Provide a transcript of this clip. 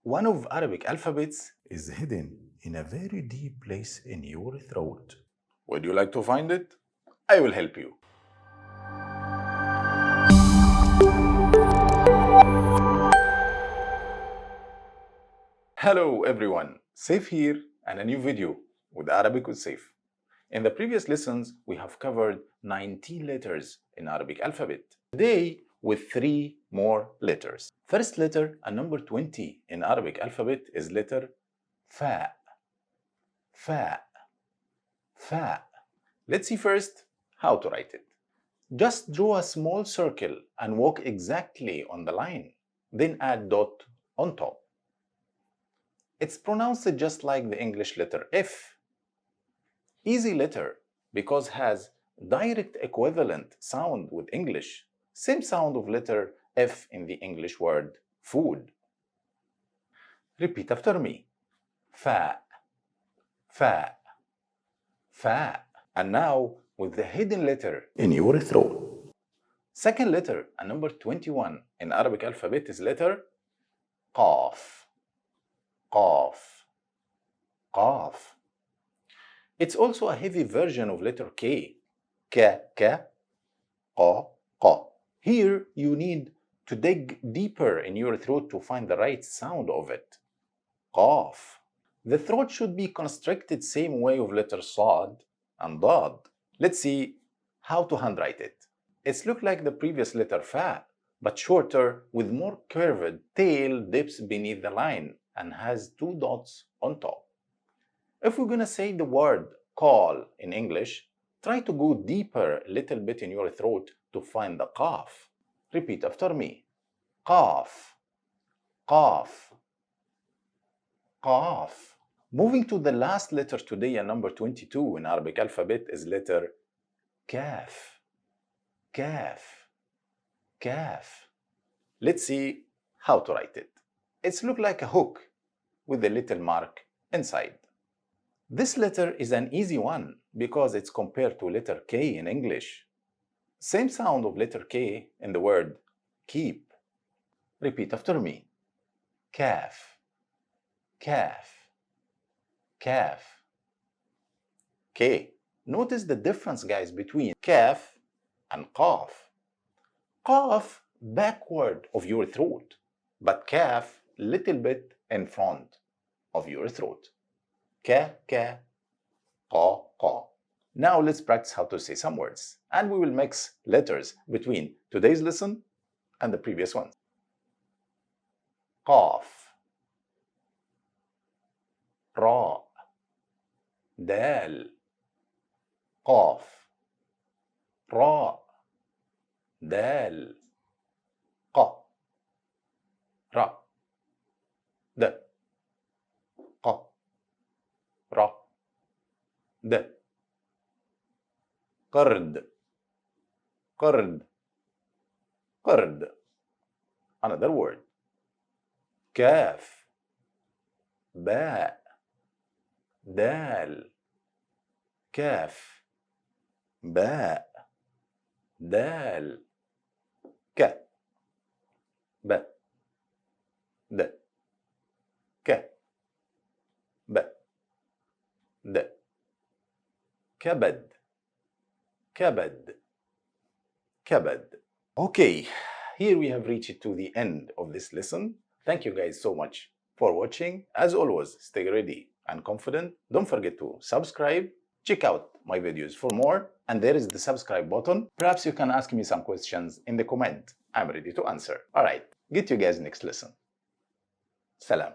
One of Arabic alphabets is hidden in a very deep place in your throat. Would you like to find it? I will help you. Hello everyone, Saif here and a new video with Arabic with Saif. In the previous lessons, we have covered 19 letters in Arabic alphabet. Today, with 3 more letters. First letter and number 20 in Arabic alphabet is letter Fa. Fa. Fa. Let's see first how to write it. Just draw a small circle and walk exactly on the line. Then add dot on top. It's pronounced just like the English letter F. Easy letter because has direct equivalent sound with English. Same sound of letter F in the English word food. Repeat after me. Fa, fa, fa. And now with the hidden letter in your throat. Second letter and number 21 in Arabic alphabet is letter Qaaf. Qaaf. Qaaf. It's also a heavy version of letter K. Ka, ka, qa, qa. Here you need to dig deeper in your throat to find the right sound of it. Qaaf. The throat should be constricted same way of letter Sad and Dad. Let's see how to handwrite it. It's look like the previous letter Fa, but shorter with more curved tail dips beneath the line and has 2 dots on top. If we're gonna say the word call in English, try to go deeper a little bit in your throat to find the Qaaf. Repeat after me. Qaaf. Qaaf. Qaaf. Moving to the last letter today and number 22 in Arabic alphabet is letter Qaaf. Qaaf. Qaaf. Let's see how to write it. It's look like a hook with a little mark inside. This letter is an easy one because it's compared to letter K in English. Same sound of letter K in the word keep. Repeat after me. Qaaf. Qaaf. Qaaf. K. Notice the difference, guys, between Qaaf and Qaaf. Qaaf backward of your throat, but Qaaf little bit in front of your throat. Ka, ka, qa, qa. Now let's practice how to say some words, and we will mix letters between today's lesson and the previous ones. Qaaf, ra, dal, qaaf, ra, dal, qa, ra, d, qa, ra, d. قرد, قرد, قرد. Another word. كاف, باء, دال, كاف, باء, دال, ك, ب, د, ك, ب, د. كبد, كبد, كبد. Okay, here we have reached to the end of this lesson. Thank you guys so much for watching. As always, stay ready and confident. Don't forget to subscribe. Check out my videos for more. And there is the subscribe button. Perhaps you can ask me some questions in the comment. I'm ready to answer. All right, get you guys next lesson. Salam.